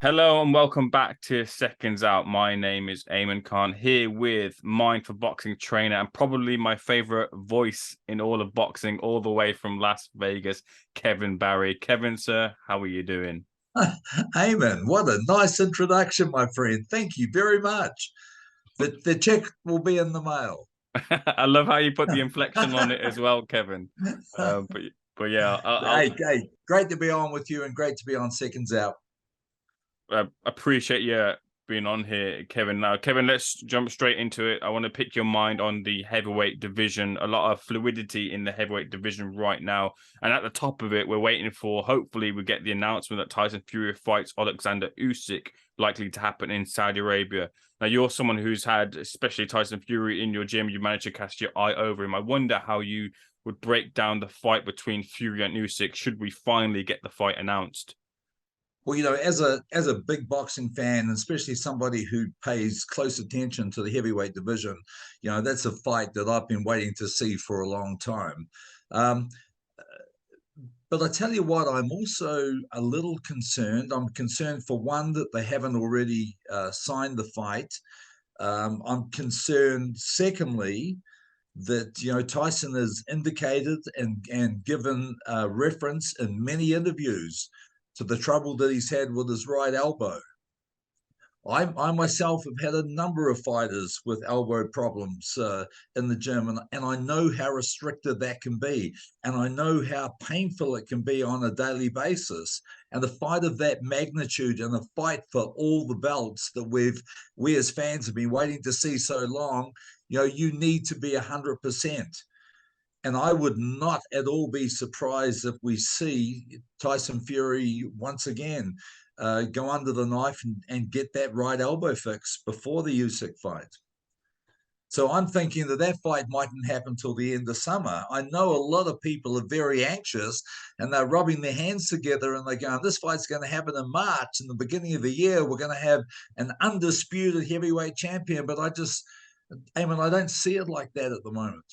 Hello and welcome back to Seconds Out. My name is Ayman Khan here with Mind for Boxing trainer and probably my favorite voice in all of boxing, all the way from Las Vegas, Kevin Barry. Kevin, sir, how are you doing? Ayman, what a nice introduction, my friend. Thank you very much. The check will be in the mail. I love how you put the inflection on it as well, Kevin. But yeah, Hey, great to be on with you and great to be on Seconds Out. I appreciate you being on here, Kevin. Now, Kevin, let's jump straight into it. I want to pick your mind on the heavyweight division. A lot of fluidity in the heavyweight division right now. And at the top of it, we're waiting for, hopefully, we get the announcement that Tyson Fury fights Oleksandr Usyk, likely to happen in Saudi Arabia. Now, you're someone who's had, especially Tyson Fury, in your gym. You managed to cast your eye over him. I wonder how you would break down the fight between Fury and Usyk should we finally get the fight announced. Well, as a big boxing fan, especially somebody who pays close attention to the heavyweight division, that's a fight that I've been waiting to see for a long time. Um, but I tell you what, I'm also a little concerned. I'm concerned for one that they haven't already signed the fight. I'm concerned, secondly, that Tyson has indicated and given reference in many interviews to the trouble that he's had with his right elbow. I myself have had a number of fighters with elbow problems in the gym, and I know how restricted that can be, and I know how painful it can be on a daily basis. And a fight of that magnitude and a fight for all the belts that we as fans have been waiting to see so long, you need to be 100%. And I would not at all be surprised if we see Tyson Fury once again go under the knife and get that right elbow fix before the Usyk fight. So I'm thinking that fight mightn't happen till the end of summer. I know a lot of people are very anxious and they're rubbing their hands together and they're going, this fight's going to happen in March. In the beginning of the year, we're going to have an undisputed heavyweight champion. But I don't see it like that at the moment.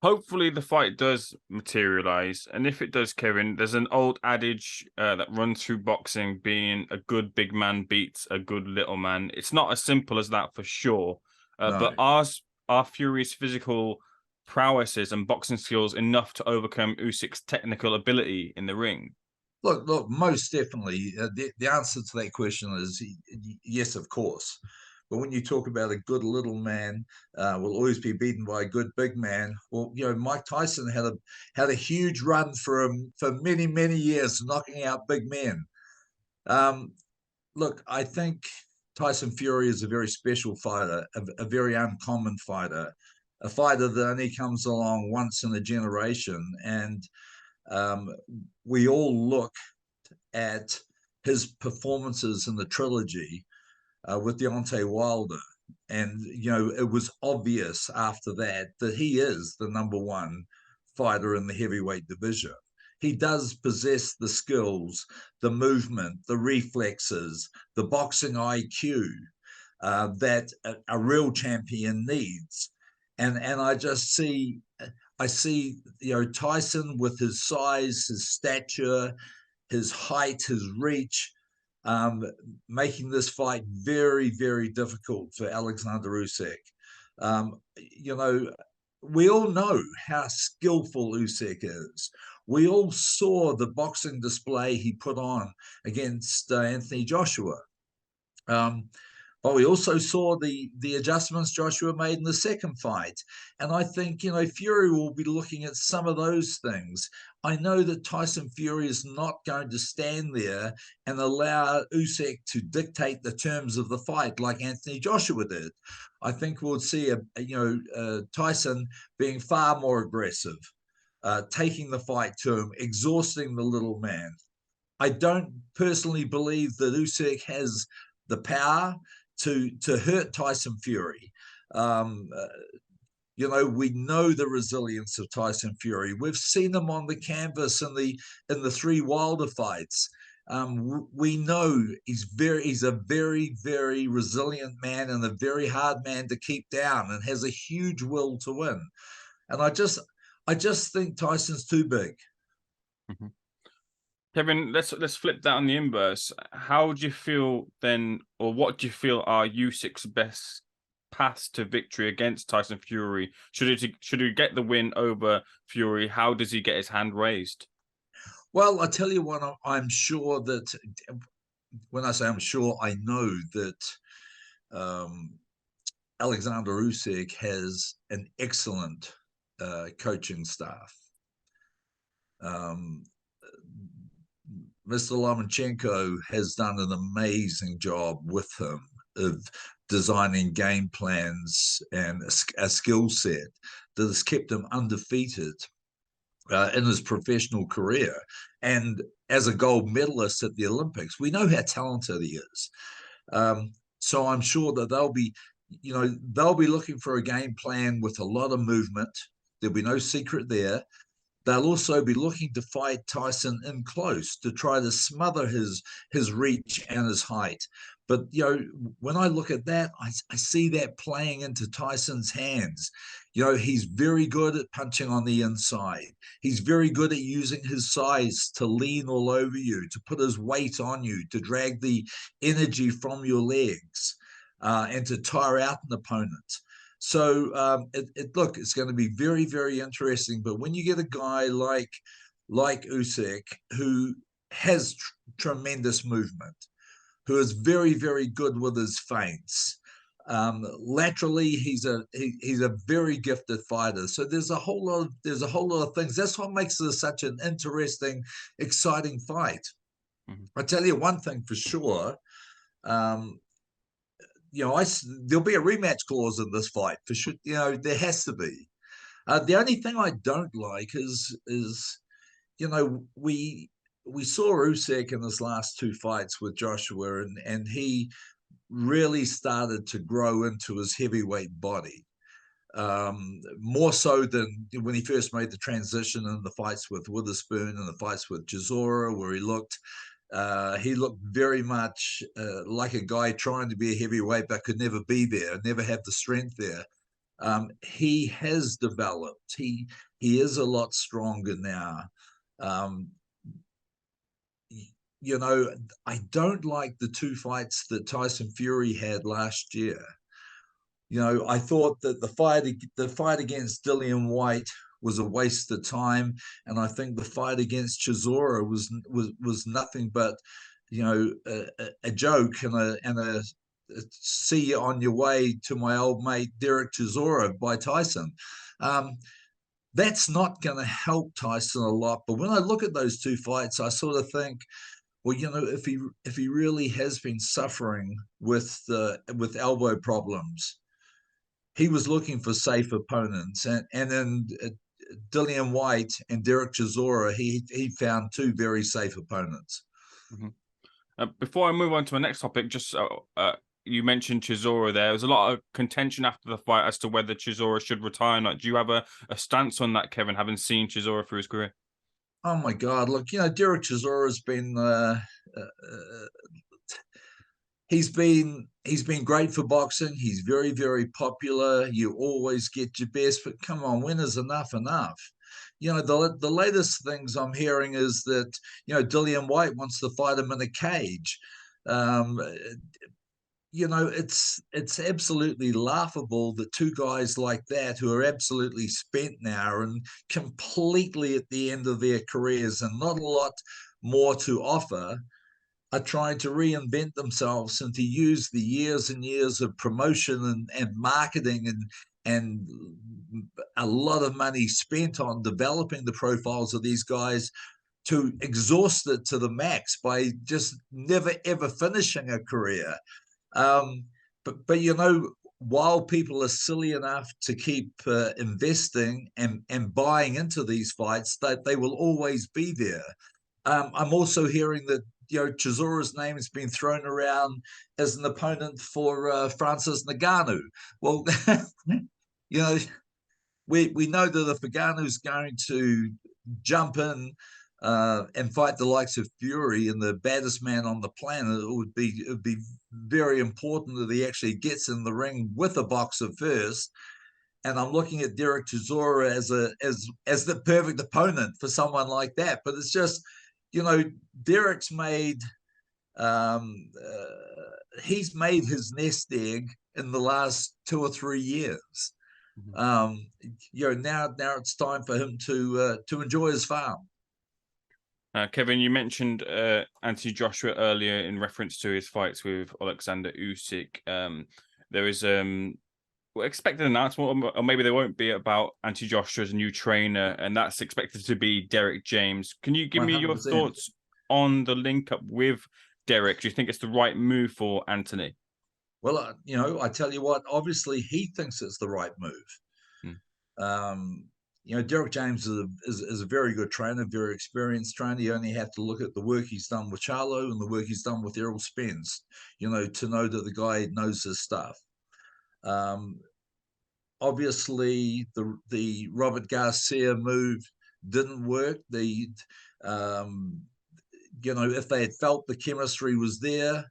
Hopefully the fight does materialize, and if it does, Kevin, there's an old adage that runs through boxing, being a good big man beats a good little man. It's not as simple as that for sure, but No. are Fury's physical prowesses and boxing skills enough to overcome Usyk's technical ability in the ring? Look, most definitely. The answer to that question is yes, of course. But when you talk about a good little man will always be beaten by a good big man, well, Mike Tyson had a huge run for many years, knocking out big men. Um, Look, I think Tyson Fury is a very special fighter, a very uncommon fighter, a fighter that only comes along once in a generation, and um, we all look at his performances in the trilogy with Deontay Wilder. And, it was obvious after that he is the number one fighter in the heavyweight division. He does possess the skills, the movement, the reflexes, the boxing IQ that a real champion needs. And I see Tyson with his size, his stature, his height, his reach, um, making this fight very difficult for Oleksandr Usyk. We all know how skillful Usyk is. We all saw the boxing display he put on against Anthony Joshua. Um, but we also saw the adjustments Joshua made in the second fight. And I think, Fury will be looking at some of those things. I know that Tyson Fury is not going to stand there and allow Usyk to dictate the terms of the fight like Anthony Joshua did. I think we'll see Tyson being far more aggressive, taking the fight to him, exhausting the little man. I don't personally believe that Usyk has the power to hurt Tyson Fury. Um, uh, we know the resilience of Tyson Fury. We've seen him on the canvas in the three Wilder fights. We know he's a very resilient man and a very hard man to keep down, and has a huge will to win. And I just think Tyson's too big. Mhm. Kevin, let's flip that on the inverse. How do you feel then, or what do you feel are Usyk's best paths to victory against Tyson Fury? Should he get the win over Fury? How does he get his hand raised? Well, I tell you what, I'm sure that when I say I'm sure, I know that um, Oleksandr Usyk has an excellent coaching staff. Um, Mr. Lomachenko has done an amazing job with him of designing game plans and a skill set that has kept him undefeated in his professional career. And as a gold medalist at the Olympics, we know how talented he is. So I'm sure that they'll be looking for a game plan with a lot of movement. There'll be no secret there. They'll also be looking to fight Tyson in close to try to smother his reach and his height. But when I look at that, I see that playing into Tyson's hands. He's very good at punching on the inside. He's very good at using his size to lean all over you, to put his weight on you, to drag the energy from your legs, and to tire out an opponent. So look, it's going to be very, very interesting. But when you get a guy like Usyk, who has tremendous movement, who is very, very good with his feints, laterally he's a very gifted fighter. So there's a whole lot of things. That's what makes this such an interesting, exciting fight. Mm-hmm. I tell you one thing for sure. There'll be a rematch clause in this fight for sure. There has to be. The only thing I don't like is we saw Usyk in his last two fights with Joshua, and he really started to grow into his heavyweight body, more so than when he first made the transition in the fights with Witherspoon and the fights with Chisora, where he looked very much like a guy trying to be a heavyweight but could never be there, never have the strength there. He has developed. He is a lot stronger now. I don't like the two fights that Tyson Fury had last year. I thought that the fight against Dillian Whyte was a waste of time, and I think the fight against Chisora was nothing but a joke and a see you on your way to my old mate Dereck Chisora by Tyson. That's not going to help Tyson a lot. But when I look at those two fights, I sort of think, well, if he really has been suffering with elbow problems, he was looking for safe opponents, and then Dillian Whyte and Dereck Chisora, he found two very safe opponents. Mm-hmm. Before I move on to my next topic, just you mentioned Chisora there. There's a lot of contention after the fight as to whether Chisora should retire or not. Do you have a stance on that, Kevin, having seen Chisora through his career? Oh my God! Look, Dereck Chisora has been he's been great for boxing. He's very, very popular. You always get your best, but come on, when is enough enough? The latest things I'm hearing is that Dillian Whyte wants to fight him in a cage. It's absolutely laughable that two guys like that, who are absolutely spent now and completely at the end of their careers and not a lot more to offer, are trying to reinvent themselves and to use the years and years of promotion and marketing and a lot of money spent on developing the profiles of these guys to exhaust it to the max by just never ever finishing a career. But while people are silly enough to keep investing and buying into these fights, that they will always be there. I'm also hearing that Chisora's name has been thrown around as an opponent for Francis Ngannou. Well, we know that if Ngannou's going to jump in and fight the likes of Fury and the baddest man on the planet, it would be very important that he actually gets in the ring with a boxer first. And I'm looking at Dereck Chisora as the perfect opponent for someone like that. But it's just, Derek's made he's made his nest egg in the last 2 or 3 years. Now it's time for him to enjoy his farm. Kevin, you mentioned Anthony Joshua earlier in reference to his fights with Oleksandr Usyk. There is expected announcement, or maybe there won't be, about Anthony Joshua's new trainer, and that's expected to be Derrick James. Can you give me your 100%. thoughts on the link up with Derek? Do you think it's the right move for Anthony? Well, I tell you what, obviously he thinks it's the right move. Derrick James is a very good trainer, very experienced trainer. You only have to look at the work he's done with Charlo and the work he's done with Errol Spence, to know that the guy knows his stuff. Obviously, the Robert Garcia move didn't work. If they had felt the chemistry was there,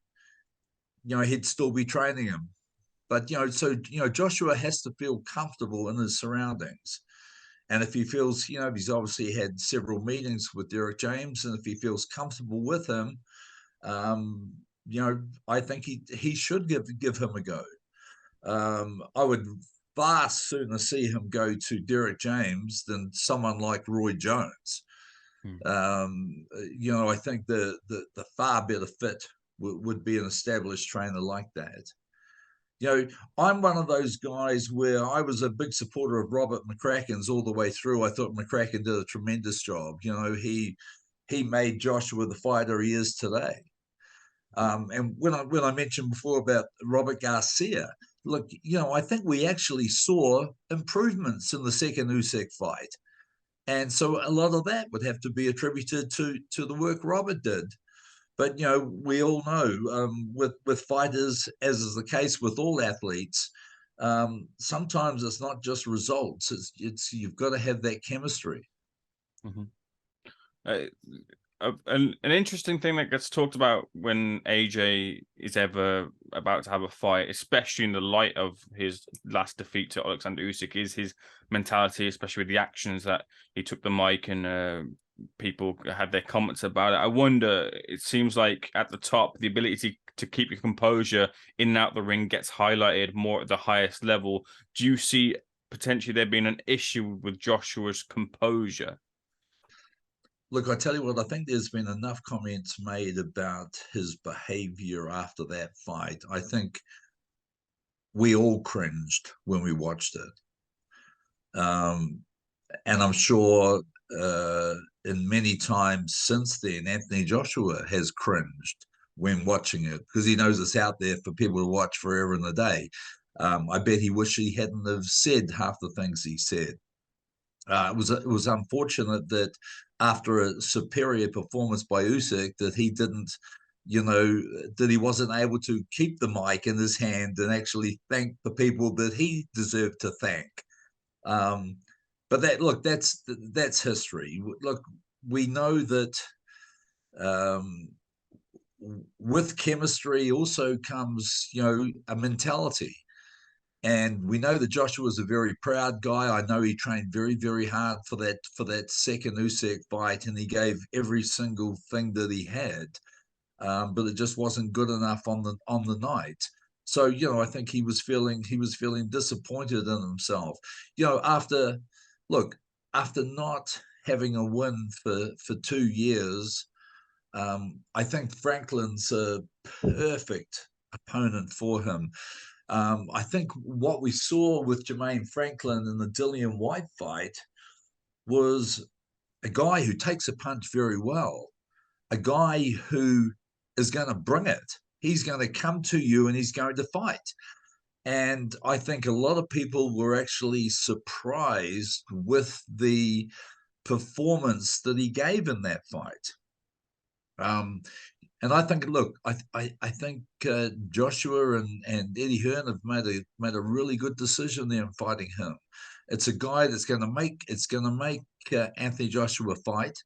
he'd still be training him. But, Joshua has to feel comfortable in his surroundings. And if he feels, he's obviously had several meetings with Derrick James, and if he feels comfortable with him, I think he should give him a go. I would far sooner see him go to Derrick James than someone like Roy Jones. I think the far better fit would be an established trainer like that. I'm one of those guys where I was a big supporter of Robert McCracken's all the way through. I thought McCracken did a tremendous job. He made Joshua the fighter he is today. And when I mentioned before about Robert Garcia, look, I think we actually saw improvements in the second Usyk fight. And so a lot of that would have to be attributed to the work Robert did. But, we all know with fighters, as is the case with all athletes, sometimes it's not just results. It's you've got to have that chemistry. An interesting thing that gets talked about when AJ is ever about to have a fight, especially in the light of his last defeat to Oleksandr Usyk, is his mentality, especially with the actions that he took the mic and people had their comments about it. I wonder, it seems like at the top, the ability to keep your composure in and out the ring gets highlighted more at the highest level. Do you see potentially there being an issue with Joshua's composure? Look, I tell you what, I think there's been enough comments made about his behavior after that fight. I think we all cringed when we watched it. And I'm sure in many times since then, Anthony Joshua has cringed when watching it because he knows it's out there for people to watch forever and a day. I bet he wished he hadn't have said half the things he said. It was unfortunate that after a superior performance by Usyk that he didn't, that he wasn't able to keep the mic in his hand and actually thank the people that he deserved to thank. But that's history. Look, we know that with chemistry also comes, a mentality. And we know that Joshua was a very proud guy. I know he trained very, very hard for that second Usyk fight, and he gave every single thing that he had. But it just wasn't good enough on the night. So, I think he was feeling disappointed in himself. After not having a win for 2 years, I think Franklin's a perfect opponent for him. I think what we saw with Jermain Franklin in the Dillian Whyte fight was a guy who takes a punch very well, a guy who is going to bring it. He's going to come to you and he's going to fight. And I think a lot of people were actually surprised with the performance that he gave in that fight. And I think, look, I think Joshua and Eddie Hearn have made a really good decision there in fighting him. It's a guy that's going to make Anthony Joshua fight.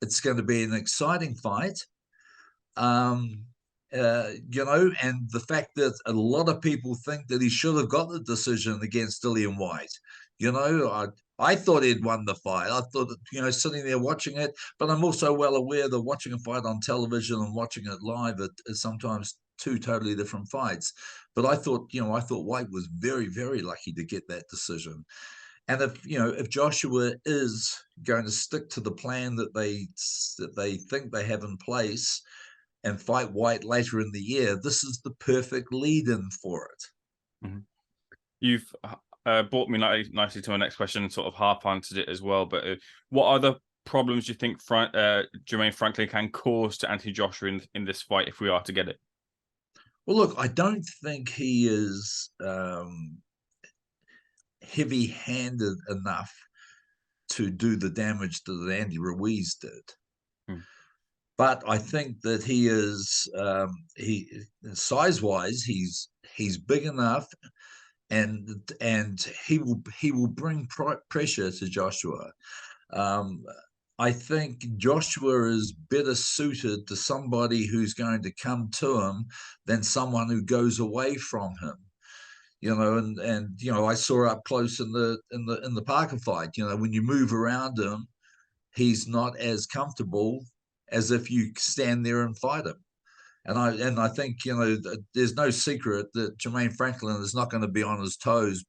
It's going to be an exciting fight. And the fact that a lot of people think that he should have got the decision against Dillian Whyte. I thought he'd won the fight. I thought that, sitting there watching it, but I'm also well aware that watching a fight on television and watching it live is sometimes two totally different fights. But I thought White was very, very lucky to get that decision. And if Joshua is going to stick to the plan that they think they have in place and fight White later in the year, this is the perfect lead-in for it. Mm-hmm. You've brought me nicely to my next question and sort of half answered it as well. But what other problems do you think Jermain Franklin can cause to Anthony Joshua in this fight if we are to get it? Well, look, I don't think he is heavy-handed enough to do the damage that Andy Ruiz did. But I think that he is size-wise, he's big enough, and he will bring pressure to Joshua. I think Joshua is better suited to somebody who's going to come to him than someone who goes away from him. I saw up close in the Parker fight. When you move around him, he's not as comfortable as if you stand there and fight him. And I think there's no secret that Jermain Franklin is not going to be on his toes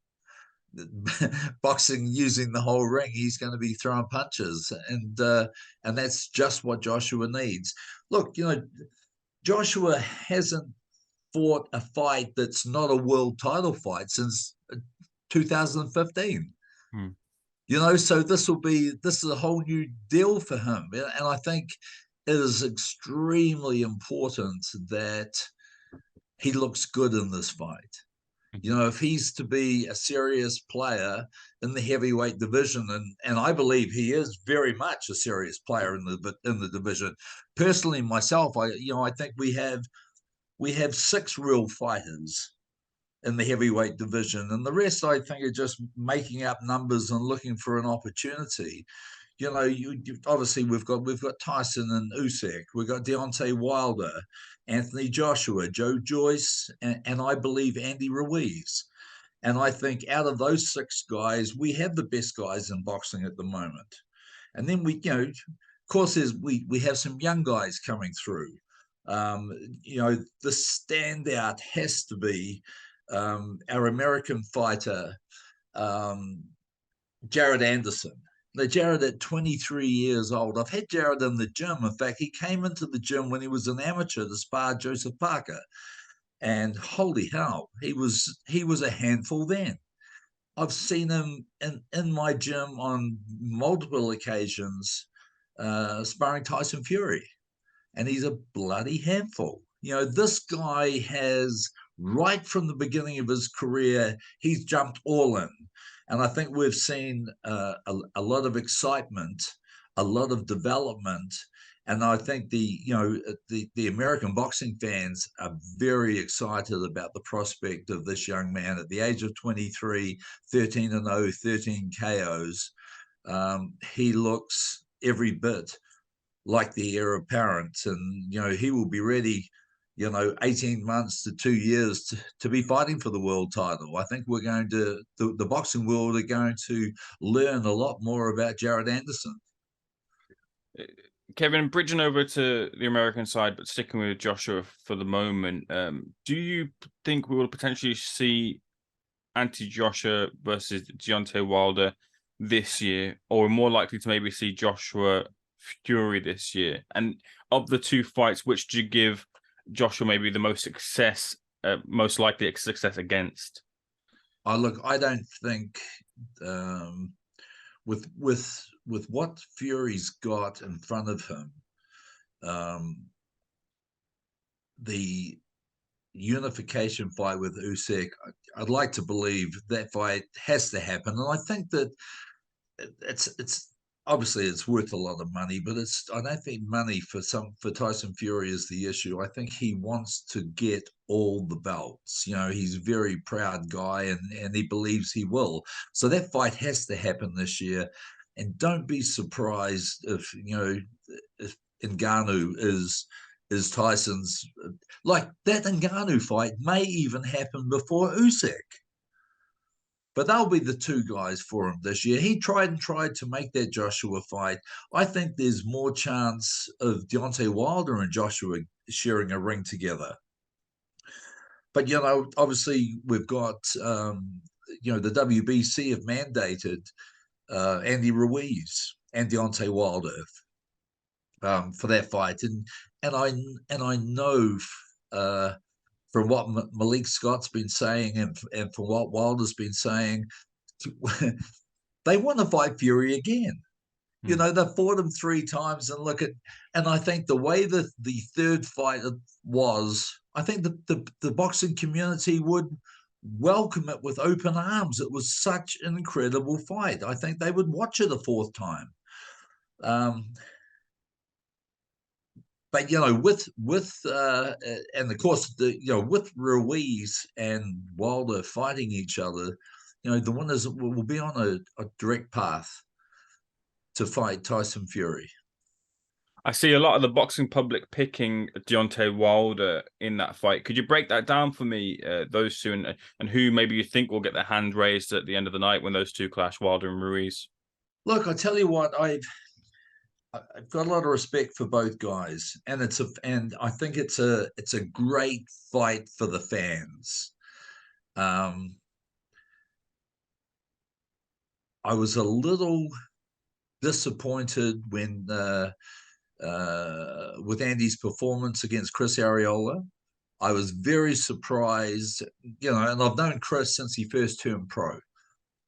boxing using the whole ring. He's going to be throwing punches, and that's just what Joshua needs. Look, Joshua hasn't fought a fight that's not a world title fight since 2015. So this is a whole new deal for him, and I think it is extremely important that he looks good in this fight. If he's to be a serious player in the heavyweight division, and I believe he is very much a serious player in the division. Personally, myself, I think we have 6 real fighters in the heavyweight division, and the rest I think are just making up numbers and looking for an opportunity. Obviously we've got Tyson and Usyk, we've got Deontay Wilder, Anthony Joshua, Joyce, and I believe Andy Ruiz. And I think out of those 6 guys, we have the best guys in boxing at the moment. And then of course, we have some young guys coming through. The standout has to be our American fighter, Jared Anderson. Now, Jared at 23 years old, I've had Jared in the gym. In fact, he came into the gym when he was an amateur to spar Joseph Parker. And holy hell, he was a handful then. I've seen him in my gym on multiple occasions sparring Tyson Fury. And he's a bloody handful. This guy has, right from the beginning of his career, he's jumped all in. And I think we've seen a lot of excitement, a lot of development. And I think the American boxing fans are very excited about the prospect of this young man at the age of 23, 13-0, 13 KOs. He looks every bit like the heir apparent, and he will be ready 18 months to 2 years to be fighting for the world title. I think we're going to the boxing world are going to learn a lot more about Jared Anderson. Kevin, bridging over to the American side, but sticking with Joshua for the moment, do you think we will potentially see Anthony Joshua versus Deontay Wilder this year, or more likely to maybe see Joshua Fury this year? And of the 2 fights, which do you give Joshua maybe the most success, most likely success against? Look, I don't think with what Fury's got in front of him, the unification fight with Usyk, I'd like to believe that fight has to happen, and I think that it's obviously it's worth a lot of money, but I don't think money for Tyson Fury is the issue. I think he wants to get all the belts. He's a very proud guy, and he believes he will. So that fight has to happen this year. And don't be surprised if Ngannou is Tyson's. Like, that Ngannou fight may even happen before Usyk. But they'll be the two guys for him this year. He tried to make that Joshua fight. I think there's more chance of Deontay Wilder and Joshua sharing a ring together. But, obviously we've got, the WBC have mandated Andy Ruiz and Deontay Wilder for that fight. And I know from what Malik Scott's been saying and from what Wilder's been saying, they want to fight Fury again. They've fought him 3 times, and I think the way that the third fight was, I think the boxing community would welcome it with open arms. It was such an incredible fight. I think they would watch it a 4th time. But with and of course with Ruiz and Wilder fighting each other, the winners will be on a direct path to fight Tyson Fury. I see a lot of the boxing public picking Deontay Wilder in that fight. Could you break that down for me, those two, and who maybe you think will get their hand raised at the end of the night when those two clash, Wilder and Ruiz? Look, I tell you what, I've got a lot of respect for both guys, and I think it's a great fight for the fans. I was a little disappointed when with Andy's performance against Chris Arreola. I was very surprised, and I've known Chris since he first turned pro.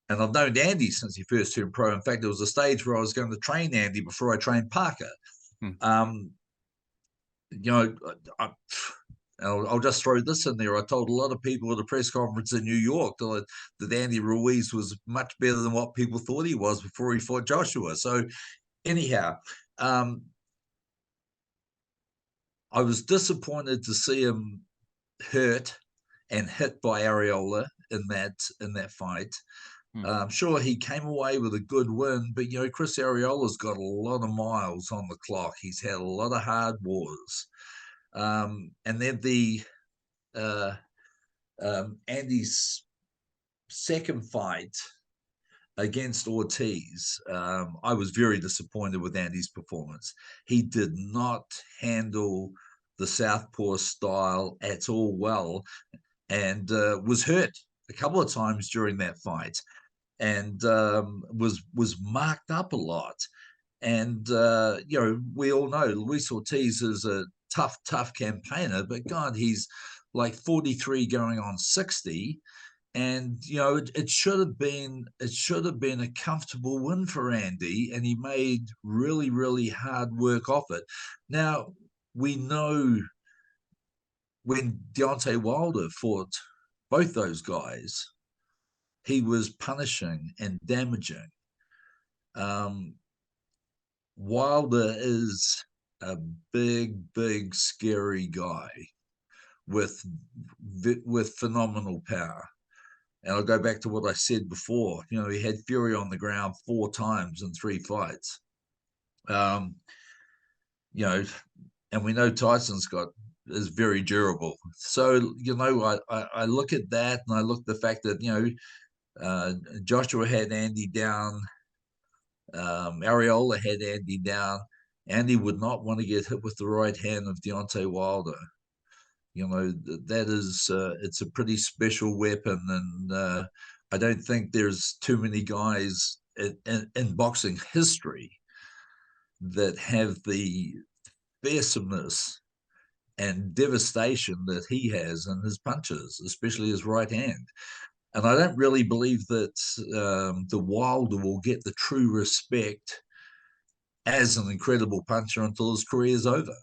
And I've known Andy since he first turned pro. In fact, there was a stage where I was going to train Andy before I trained Parker. I'll just throw this in there. I told a lot of people at a press conference in New York that Andy Ruiz was much better than what people thought he was before he fought Joshua. So anyhow, I was disappointed to see him hurt and hit by Arreola in that fight. Sure, he came away with a good win, but Chris Arreola's got a lot of miles on the clock. He's had a lot of hard wars, and then Andy's second fight against Ortiz, I was very disappointed with Andy's performance. He did not handle the southpaw style at all well, and was hurt a couple of times during that fight, and was marked up a lot. And we all know Luis Ortiz is a tough campaigner, but God, he's like 43 going on 60, and it should have been a comfortable win for Andy, and he made really hard work off it. Now we know when Deontay Wilder fought both those guys, he was punishing and damaging. Wilder is a big, scary guy with phenomenal power. And I'll go back to what I said before. He had Fury on the ground 4 times in 3 fights. And we know Tyson's is very durable. So, I look at that, and I look at the fact that, Joshua had Andy down. Arreola had Andy down. Andy would not want to get hit with the right hand of Deontay Wilder. That is, it's a pretty special weapon, and I don't think there's too many guys in boxing history that have the fearsomeness and devastation that he has in his punches, especially his right hand. And I don't really believe that the Wilder will get the true respect as an incredible puncher until his career is over.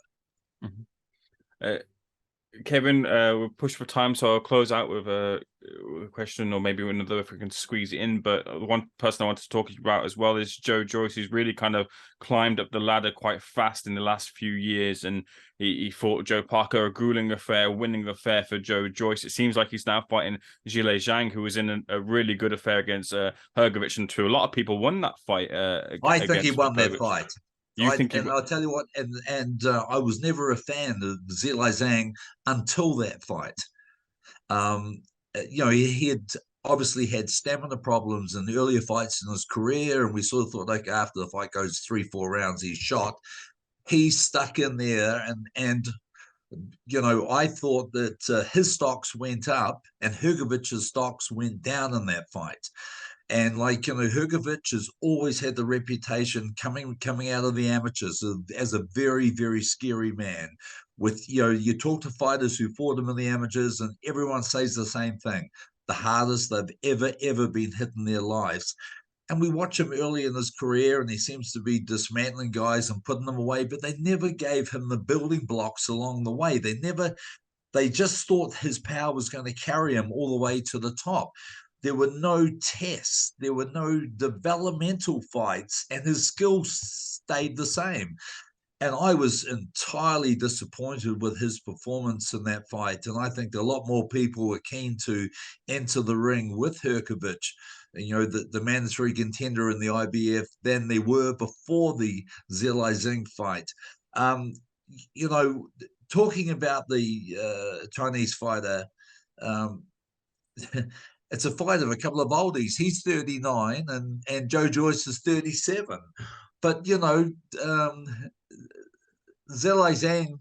Kevin, we're pushed for time, so I'll close out with a question, or maybe another if we can squeeze it in. But one person I want to talk about as well is Joyce, who's really kind of climbed up the ladder quite fast in the last few years, and he fought Joe Parker, a grueling affair, winning the affair for Joyce. It seems like he's now fighting Zhilei Zhang, who was in a really good affair against Hrgovic, and to a lot of people won that fight. I think he won that fight. I'll tell you what, and I was never a fan of Zhilei Zhang until that fight. He had obviously had stamina problems in the earlier fights in his career, and we sort of thought, like, after the fight goes 3-4 rounds, he's shot. He's stuck in there, and I thought that his stocks went up and Hrgovic's stocks went down in that fight. And Hrgovic has always had the reputation coming out of the amateurs as a very, very scary man. With you talk to fighters who fought him in the amateurs, and everyone says the same thing: the hardest they've ever been hit in their lives. And we watch him early in his career, and he seems to be dismantling guys and putting them away, but they never gave him the building blocks along the way. They just thought his power was going to carry him all the way to the top. There were no tests, there were no developmental fights, and his skills stayed the same. And I was entirely disappointed with his performance in that fight. And I think a lot more people were keen to enter the ring with Hrgovic, the mandatory contender in the IBF, than they were before the Zhilei Zhang fight. Talking about the Chinese fighter, it's a fight of a couple of oldies. He's 39 and Joyce is 37. But, Zhilei Zhang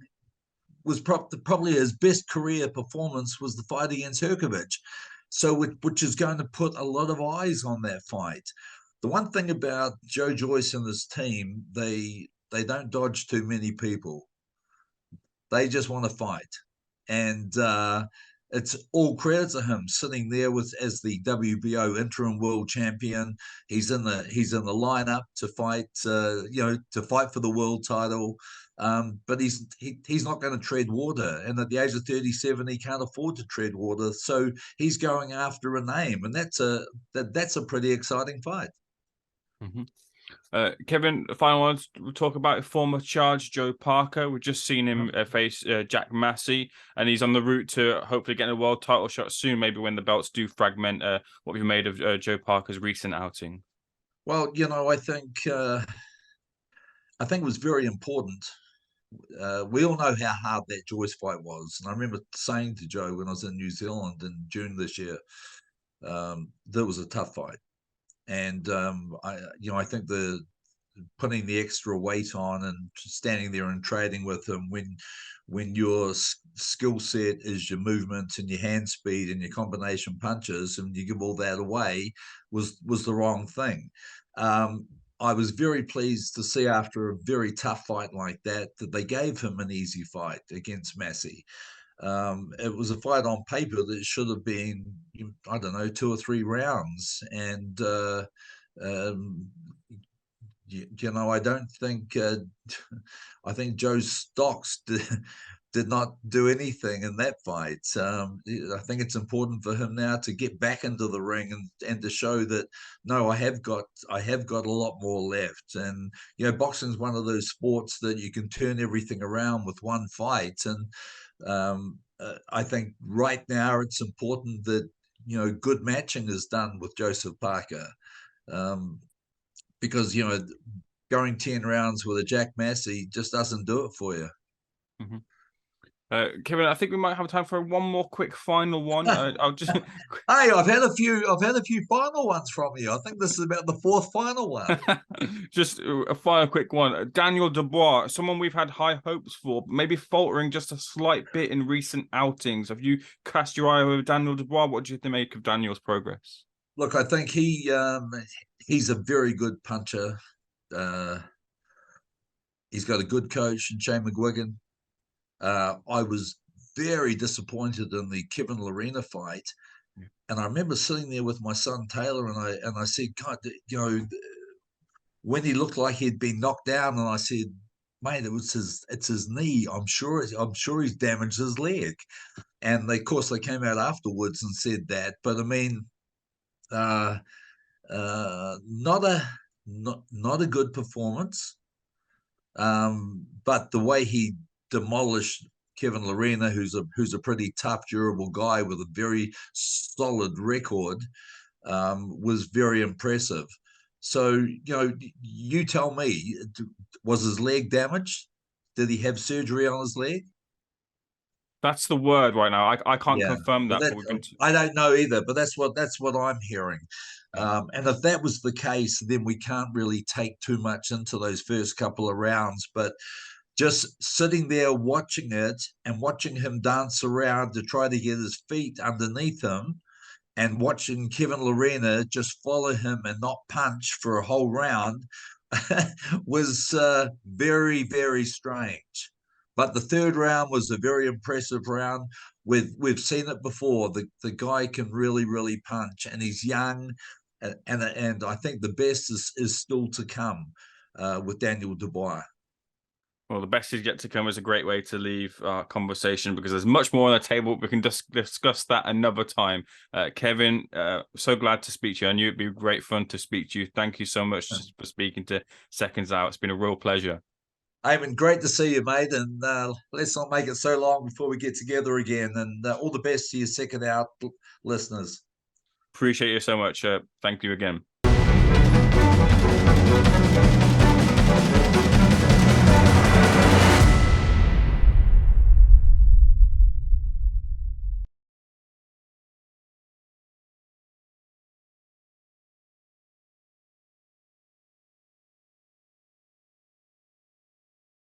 was probably his best career performance was the fight against Hrgovic. So which is going to put a lot of eyes on that fight. The one thing about Joyce and his team, they don't dodge too many people. They just want to fight. And it's all credit to him sitting there as the WBO interim world champion. He's in the lineup to fight, to fight for the world title. But he's not going to tread water, and at the age of 37, he can't afford to tread water. So he's going after a name, and that's a pretty exciting fight. Mm-hmm. Kevin, final one, we'll talk about former charge Joe Parker. We've just seen him face Jack Massey, and he's on the route to hopefully getting a world title shot soon, maybe when the belts do fragment. What have you made of Joe Parker's recent outing? Well, I think it was very important. We all know how hard that Joyce fight was, and I remember saying to Joe when I was in New Zealand in June this year, that was a tough fight. And I think the putting the extra weight on and standing there and trading with him when your skill set is your movement and your hand speed and your combination punches, and you give all that away, was the wrong thing. I was very pleased to see after a very tough fight like that they gave him an easy fight against Massey. It was a fight on paper that should have been, I don't know, 2 or 3 rounds. And, I don't think, I think Joe's stocks did not do anything in that fight. I think it's important for him now to get back into the ring and to show that, no, I have got a lot more left. And, boxing is one of those sports that you can turn everything around with one fight. And I think right now it's important that, good matching is done with Joseph Parker. Because, going 10 rounds with a Jack Massey just doesn't do it for you. Mm-hmm. Kevin, I think we might have time for one more quick final one. I'll just Hey, I've had a few final ones from you. I think this is about the 4th final one. Just a final quick one. Daniel Dubois, someone we've had high hopes for, maybe faltering just a slight bit in recent outings. Have you cast your eye over Daniel Dubois? What do you make of Daniel's progress? Look, I think he's a very good puncher. He's got a good coach in Shane McGuigan. I was very disappointed in the Kevin Lerena fight, and I remember sitting there with my son Taylor, and I said, God, when he looked like he'd been knocked down, and I said, mate, it's his knee. I'm sure he's damaged his leg. And of course they came out afterwards and said that. But I mean, not a good performance. But the way he demolished Kevin Lerena, who's a pretty tough, durable guy with a very solid record, was very impressive. So, you tell me, was his leg damaged? Did he have surgery on his leg? That's the word right now. I can't Yeah, confirm but that, but we've been. I don't know either. But that's what I'm hearing. And if that was the case, then we can't really take too much into those first couple of rounds. But just sitting there watching it and watching him dance around to try to get his feet underneath him, and watching Kevin Lorena just follow him and not punch for a whole round was very, very strange. But the third round was a very impressive round. We've seen it before. The guy can really, really punch, and he's young, and I think the best is still to come with Daniel Dubois. Well, the best is yet to come is a great way to leave our conversation, because there's much more on the table. We can discuss that another time. Kevin, so glad to speak to you. I knew it'd be great fun to speak to you. Thank you so much for speaking to Seconds Out. It's been a real pleasure. Ayman, great to see you, mate. And let's not make it so long before we get together again. And all the best to your Second Out listeners. Appreciate you so much. Thank you again.